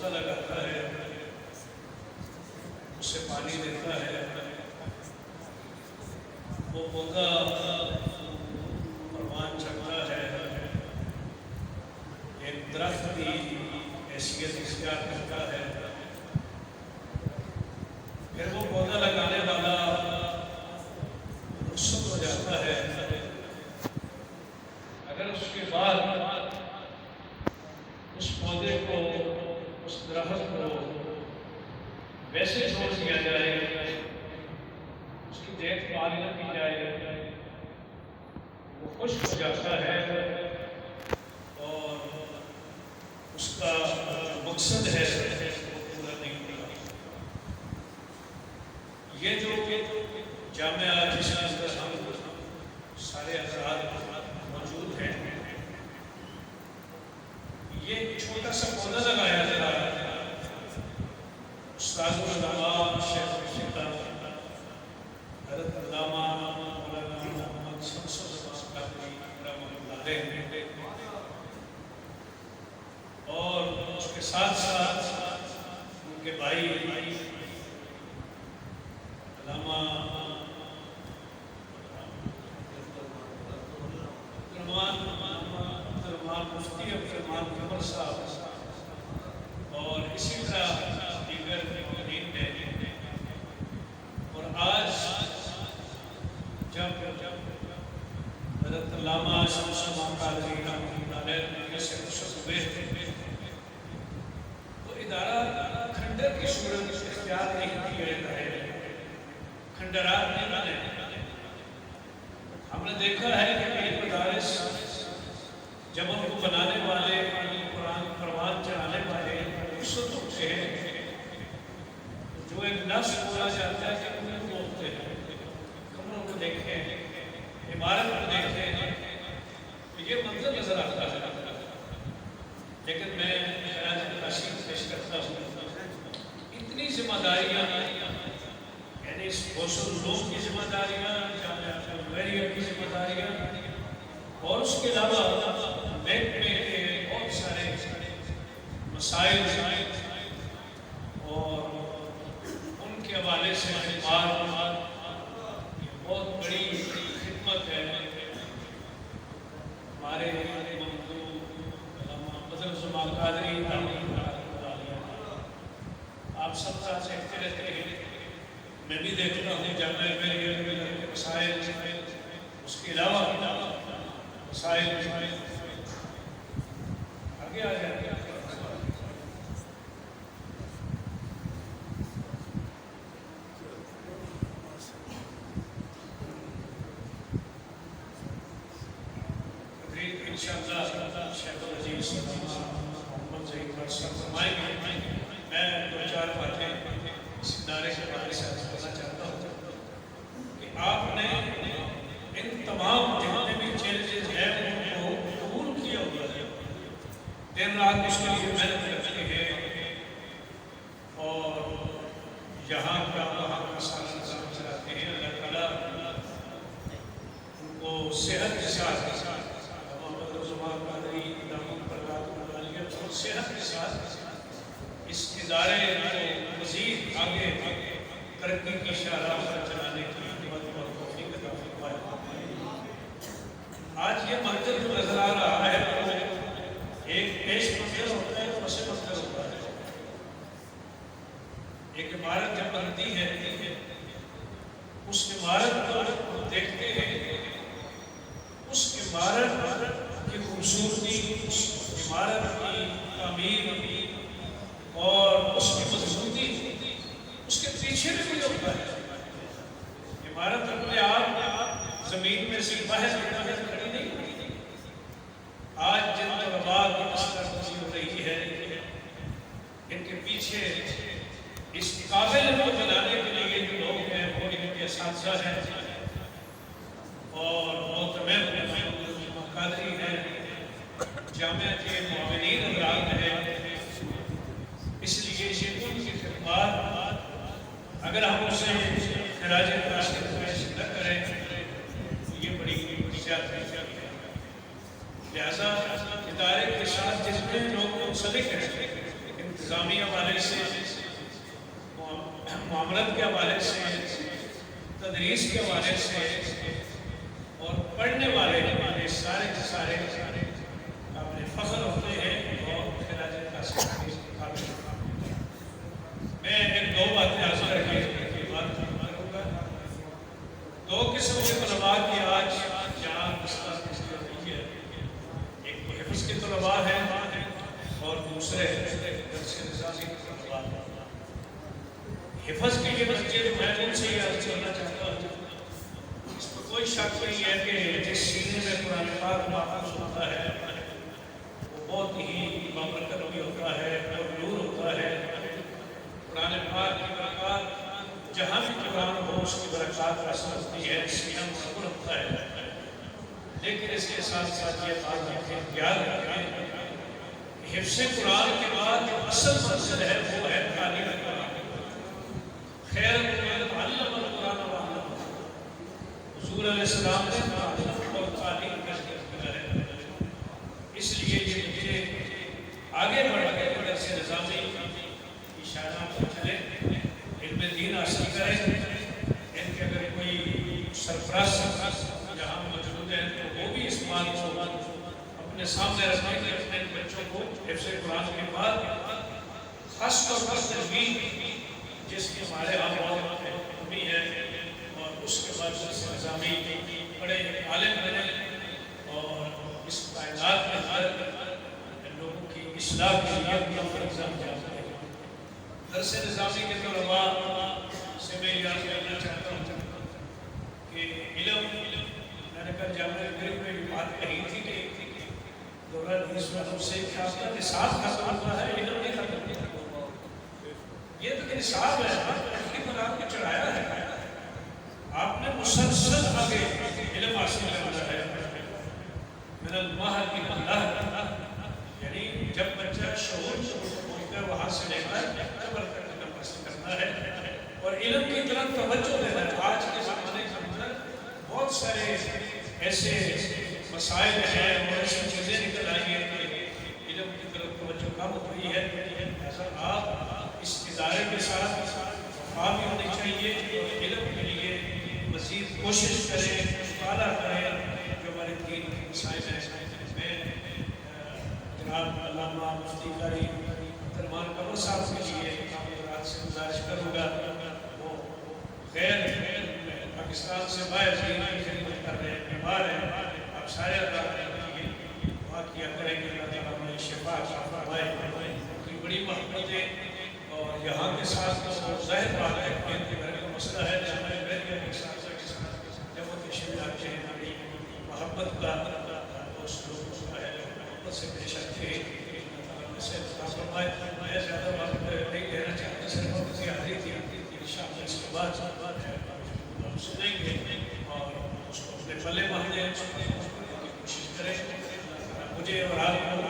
پودا لگاتا ہے، اسے پانی دیتا ہے، وہ پودا پروان چڑھتا ہے، ایک درخت کی حیثیت اختیار کرتا ہے، پھر وہ پودا لگانے والا رخصت ہو جاتا ہے، اگر اس کے بعد اس پودے کو، اس درخت کو ویسے چھوڑ دیا جائے، اس کی دیکھ بھال نہ کی جائے، وہ خشک ہو جاتا ہے اور اس کا مقصد ہے وہ پورا نہیں ہوتا۔ یہ جو جامعہ جس کے اندر ہم سارے افراد موجود ہیں، یہ ایک چھوٹا سا پودا لگایا تھا استاد العلماء شیخ حضرت علامہ مولانا محمد شمس الرحمان قادری رحمۃ اللہ علیہ، اور اس کے ساتھ ساتھ ان کے بھائی علامہ مفتی عبدالرحمان قمر صاحب، اور اسی طرح دیگر مومنین نے۔ اور آج جب حضرت علامہ شمس الرحمان قادری رحمۃ اللہ علیہ سے رخصت ہوئے تو ادارہ کھنڈر کی صورت اختیار نہیں کیے رہے، کھنڈرات نہیں بنے۔ ہم نے دیکھا ہے کہ کئی مدارس جب ان کو بنانے والے، قرآن پروان چڑھانے والے رخصت ہوتے ہیں، جو ایک لفظ بولا جاتا ہے کہ کمروں کو ہوتے ہیں، کمروں کو دیکھیں، عمارت کو دیکھیں، تو یہ منظر نظر آتا ہے۔ لیکن میں خراج تحسین پیش کرتا ہوں، اتنی ذمہ داریاں، یعنی اس حوصل العلوم کی ذمہ داریاں، جامعہ النویریہ کی ذمہ داریاں، اور اس کے علاوہ محکمے کے بہت سارے مسائل اور ان کے حوالے سے خدمات، یہ بہت بڑی خدمت ہے۔ ہمارے محمد الزمان قادری آپ سب ساتھ دیکھتے رہتے ہیں، میں بھی دیکھتا ہوں جامعہ النویریہ کے مسائل، اس کے علاوہ مسائل آگے آ جائیں۔ انشاءاللہ شیخ العزیز محمد ظہیر صاحب فرمائیں گے۔ میں دو چار باتیں اس ادارے کے بارے سے عرض کرنا چاہتا ہوں کہ آپ نے ان تمام جتنے بھی چیلنجز ہیں ان کو قبول کیا ہوا ہے، دن رات اس کے لیے محنت کرتے ہیں، اور یہاں کا وہاں کا سارا نظام چلاتے ہیں۔ اللہ تعالیٰ ان کو صحت کے ساتھ صحت کے ساتھ اس ادارے کو مزید آگے ترقی کی شاہراہ پر چلانے کی ہمت اور توفیق عطا فرمائے۔ آج یہ منظر جو نظر آ رہا ہے وہ ایک پیش منظر ہوتا ہے، پس منظر ہوتا ہے۔ ایک عمارت جب بنتی ہے، اس عمارت کو دیکھتے ہیں، اس عمارت کی خوبصورتی، اس عمارت کی تعمیر اور اس کی مضبوطی، اس کے پیچھے بھی کچھ ہوتا ہے۔ عمارت اپنے آپ زمین میں سے باہر کھڑی نہیں ہوتی۔ آج جن طلباء کی مسئلہ ہو رہی ہے، ان کے پیچھے اس قابل کو بنانے کے لیے جو لوگ ہیں وہ ان کے اساتذہ ہیں، اور محترم قادری ہیں، جامعہ کے معاونین افراد ہیں۔ اس لیے یہ ان کی خدمات اگر ہم اسے خراج تحسین پیش نہ کریں تو یہ بڑی زیادتی ہے۔ لہذا ادارے کے ساتھ جتنے لوگ منسلک ہیں، نظامی حوالے سے، معاملت کے حوالے سے، تدریس کے حوالے سے اور پڑھنے والے سارے کے سارے قابل فخر ہوتے ہیں اور خراج تحسین کے قابل ہوتے ہیں۔ میں ایک دو باتیں عرض کر کے بات کروں گا۔ دو قسم کے طلباء کی آج یہاں مستقبل کی ہوئی ہے، ایک تو حفظ کے طلباء ہیں اور دوسرے درس نظامی کے طلباء ہیں۔ حفظ کے یہ بچے جو میں ان سے یہ عرض کرنا چاہتا ہوں، اس پر کوئی شک نہیں ہے کہ جس سینے میں قرآن پاک محفوظ ہوتا ہے وہ بہت ہی بابرکت بھی ہوتا ہے اور نور ہوتا ہے۔ قرآن پاک کی برکات جہاں بھی قرآن ہو اس کی برکات حاصل ہوتی ہے، سینہ مقبول ہوتا ہے۔ لیکن اس کے ساتھ ساتھ یہ بات رکھیں، یاد رکھیں کہ حفظ قرآن کے بعد جو اصل مقصد ہے وہ ہے تعلیم قرآن۔ خیر من علم القرآن وعلمہ، حضور علیہ السلام نے تعلیم اور تعلیم کا ذکر کیا ہے۔ اس لیے یہ مجھے آگے بڑھ کے درس نظامی کی شاعران پر چلے، علم دین حاصل کریں۔ ان کے اگر کوئی سرپرست یہاں موجود ہیں تو وہ بھی اس بات کو اپنے سامنے رکھیں کہ اپنے بچوں کو حفظ قرآن کے بعد خاص طور پر تجوید، جس کی ہمارے یہاں بہت کمی ہے، اور اس کے بعد درس نظامی بڑے عالم بنے اور اس کائنات میں ہر لوگوں کی اصلاح کے لیے اپنا فرض انجام دیں۔ درس نظامی کے طلباء سے میں یہ عرض کرنا چاہتا ہوں کہ علم، میں نے کل جامعہ مغرب میں بھی بات کہی تھی کہ دورہ حدیث میں ہم سے کیا ہوتا ہے، نصاب ختم ہوتا ہے، علم نہیں ختم ہوتا۔ یہ تو نصاب ہے، آپ نے آپ کو چڑھایا ہے، آپ نے مسلسل آگے علم حاصل کرنا ہے۔ من المہد الى اللہد، یعنی جب بچہ شعور پہنچتا ہے وہاں سے لے کر قبر تک علم حاصل کرنا ہے اور علم کی طرف توجہ دینا ہے۔ آج کے زمانے کے اندر بہت سارے ایسے مسائل ہیں اور ایسی چیزیں نکل آئی ہیں کہ علم کی طرف توجہ کم ہوئی ہے۔ ایسا آپ اس ادارے کے ساتھ وفا بھی ہونی چاہیے اور علم کے لیے مزید کوشش کریں، مطالعہ کریں جو ہمارے دین کی مسائل ہیں۔ میں جناب علامہ مفتی قاری عبدالرحمن قمر صاحب کے لیے آپ سے گزارش کروں گا، وہ غیر پاکستان سے باہر دین کی خدمت کر رہے ہیں، بیمار ہیں، آپ سارے اللہ کے لیے دعا کیا کریں کہ اللہ تعالیٰ انہیں شفا عطا فرمائے۔ ان کی بڑی محبتیں اور یہاں کے ساتھ تو ظاہر بات ہے کہ ان کے گھر کا مسئلہ ہے، جامعہ ملیہ کے ساتھ جب وہ تشریف لاتے ہیں بڑی محبت کا اس لوگ ہے، محبت سے پیش آتے ہیں۔ سے فرمائے میں زیادہ بات نہیں کہنا چاہتا، صرف وقت کی حاضری تھی، انشاءاللہ اس کے بعد ہم سنیں گے اور اس کو اپنے پلے باندھنے کی کوشش کریں۔ مجھے اور آپ کو